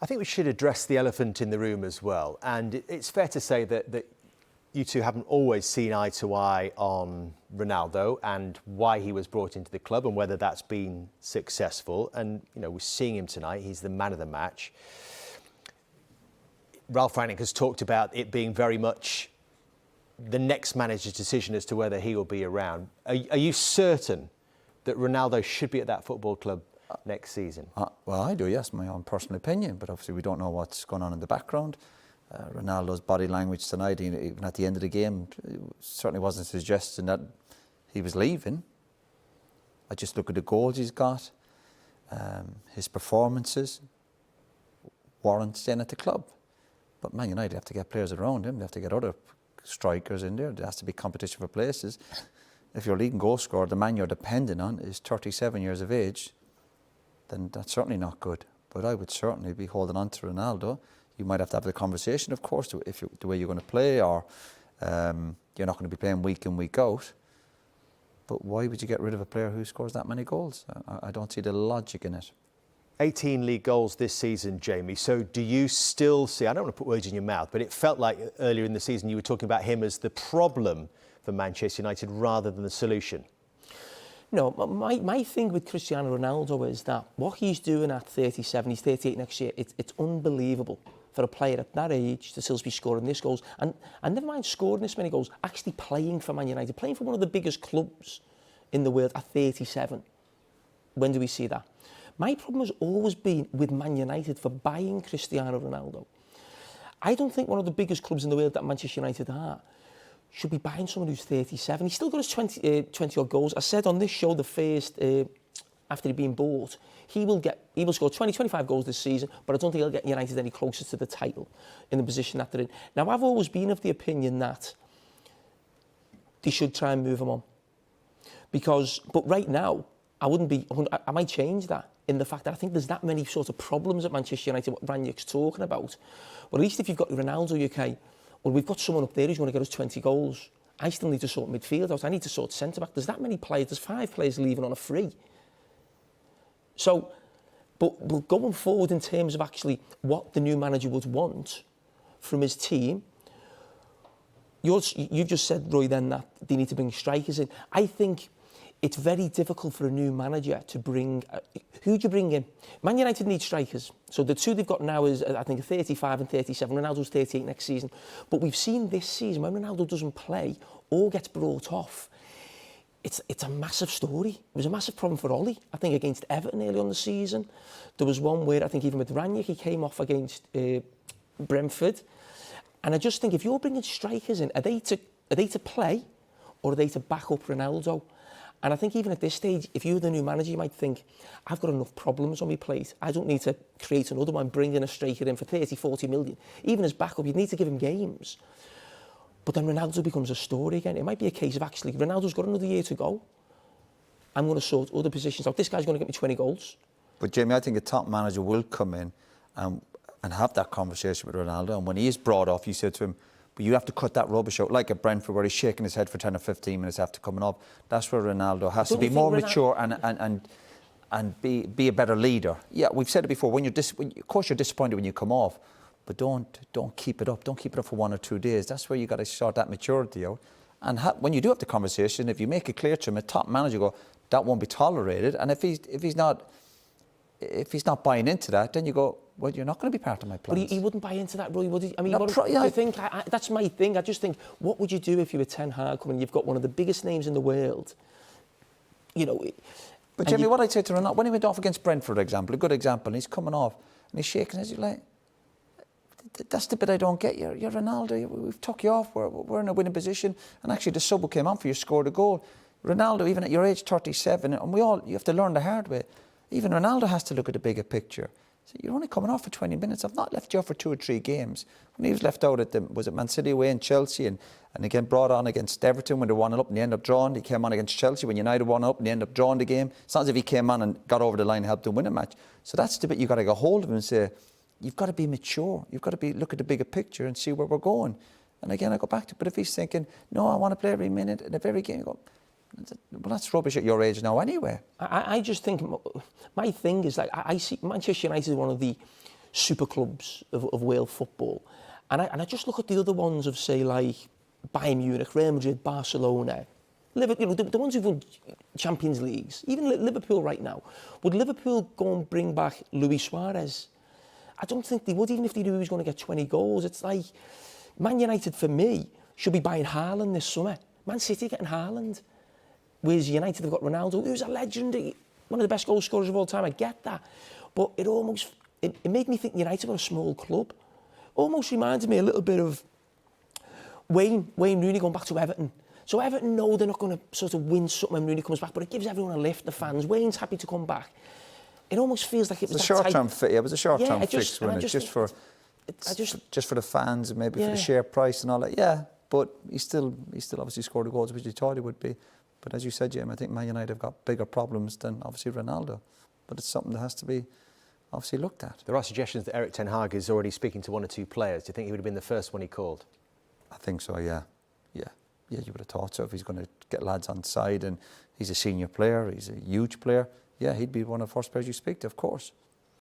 I think we should address the elephant in the room as well. And it's fair to say that you two haven't always seen eye to eye on Ronaldo and why he was brought into the club and whether that's been successful. And, you know, we're seeing him tonight. He's the man of the match. Ralph Rangnick has talked about it being very much the next manager's decision as to whether he will be around. Are you certain that Ronaldo should be at that football club next season? Well, I do, yes, my own personal opinion, but obviously we don't know what's going on in the background. Ronaldo's body language tonight, even at the end of the game, certainly wasn't suggesting that he was leaving. I just look at the goals he's got, his performances warrant staying at the club. But Man United have to get players around him, they have to get other strikers in there, there has to be competition for places. If your leading goal scorer, the man you're depending on, is 37 years of age, then that's certainly not good. But I would certainly be holding on to Ronaldo. You might have to have the conversation, of course, the way you're going to play, or you're not going to be playing week in, week out. But why would you get rid of a player who scores that many goals? I don't see the logic in it. 18 league goals this season, Jamie. So do you still see, I don't want to put words in your mouth, but it felt like earlier in the season you were talking about him as the problem for Manchester United rather than the solution. No, my thing with Cristiano Ronaldo is that what he's doing at 37, he's 38 next year, it's unbelievable for a player at that age to still be scoring this goals. And never mind scoring this many goals, actually playing for Man United, playing for one of the biggest clubs in the world at 37. When do we see that? My problem has always been with Man United for buying Cristiano Ronaldo. I don't think one of the biggest clubs in the world that Manchester United are should be buying someone who's 37. He's still got his 20 odd goals. I said on this show, the first, after he'd been bought, he will score 20, 25 goals this season, but I don't think he'll get United any closer to the title in the position that they're in. Now, I've always been of the opinion that they should try and move him on. But right now, I might change that in the fact that I think there's that many sort of problems at Manchester United, what Rangnick's talking about. Well, at least if you've got Ronaldo, UK, well, we've got someone up there who's going to get us 20 goals. I still need to sort midfield out. I need to sort centre-back. There's that many players. There's 5 players leaving on a free. So, but going forward in terms of actually what the new manager would want from his team, you've just said, Roy, then that they need to bring strikers in. I think it's very difficult for a new manager to bring... who do you bring in? Man United need strikers. So the two they've got now is, I think, 35 and 37. Ronaldo's 38 next season. But we've seen this season, when Ronaldo doesn't play or gets brought off, it's a massive story. It was a massive problem for Ollie, I think, against Everton early on the season. There was one where, I think, even with Rangnick, he came off against Brentford. And I just think, if you're bringing strikers in, are they to play or are they to back up Ronaldo? And I think even at this stage, if you're the new manager, you might think, I've got enough problems on my plate. I don't need to create another one, bring in a striker in for 30, 40 million. Even as backup, you'd need to give him games. But then Ronaldo becomes a story again. It might be a case of actually, Ronaldo's got another year to go. I'm going to sort other positions out. This guy's going to get me 20 goals. But Jamie, I think a top manager will come in and have that conversation with Ronaldo. And when he is brought off, you said to him, but you have to cut that rubbish out, like at Brentford, where he's shaking his head for 10 or 15 minutes after coming up. That's where Ronaldo has to be more mature and be a better leader. Yeah, we've said it before. Of course, you're disappointed when you come off, but don't keep it up. Don't keep it up for 1 or 2 days. That's where you got to sort that maturity out. And when you do have the conversation, if you make it clear to him, a top manager go, that won't be tolerated. And if he's not buying into that, then you go, well, you're not going to be part of my plans. But he wouldn't buy into that, Roy, would he? I mean, I think that's my thing. I just think, what would you do if you were Ten Hag coming? You've got one of the biggest names in the world. You know. But Jimmy, what I'd say to Ronaldo, when he went off against Brentford, for example, a good example, and he's coming off and he's shaking his head, you're like, that's the bit I don't get. You're Ronaldo. We've took you off. We're in a winning position, and actually the sub who came on for you scored a goal. Ronaldo, even at your age, 37, and you have to learn the hard way. Even Ronaldo has to look at the bigger picture. So you're only coming off for 20 minutes. I've not left you off for 2 or 3 games. When he was left out at was it Man City away and Chelsea, and again brought on against Everton when they won it up and they ended up drawing. He came on against Chelsea when United won up and they ended up drawing the game. It's not as if he came on and got over the line and helped them win a match. So that's the bit you've got to get hold of him and say, you've got to be mature. You've got to look at the bigger picture and see where we're going. And again, I go back to, but if he's thinking, no, I want to play every minute and every game, you go, well, that's rubbish at your age now anyway. I just think, my thing is, like, I see Manchester United as one of the super clubs of world football. And I just look at the other ones of, say, like Bayern Munich, Real Madrid, Barcelona, Liverpool, you know, the ones who've won Champions Leagues, even Liverpool right now. Would Liverpool go and bring back Luis Suarez? I don't think they would, even if they knew he was going to get 20 goals. It's like, Man United, for me, should be buying Haaland this summer. Man City getting Haaland. Whereas United have got Ronaldo, who's a legend, one of the best goal scorers of all time, I get that. But it made me think United were a small club. Almost reminded me a little bit of Wayne Rooney going back to Everton. So Everton know they're not going to sort of win something when Rooney comes back, but it gives everyone a lift, the fans. Wayne's happy to come back. It almost feels like it was a short-term fix. It was a short-term fix, wasn't it? Just for the fans and maybe for the share price and all that. Yeah, but he still obviously scored the goals which he thought he would be. But as you said, Jim, I think Man United have got bigger problems than obviously Ronaldo. But it's something that has to be obviously looked at. There are suggestions that Erik ten Hag is already speaking to one or two players. Do you think he would have been the first one he called? I think so, yeah. Yeah, you would have thought so. If he's going to get lads on side and he's a senior player, he's a huge player, yeah, he'd be one of the first players you speak to, of course.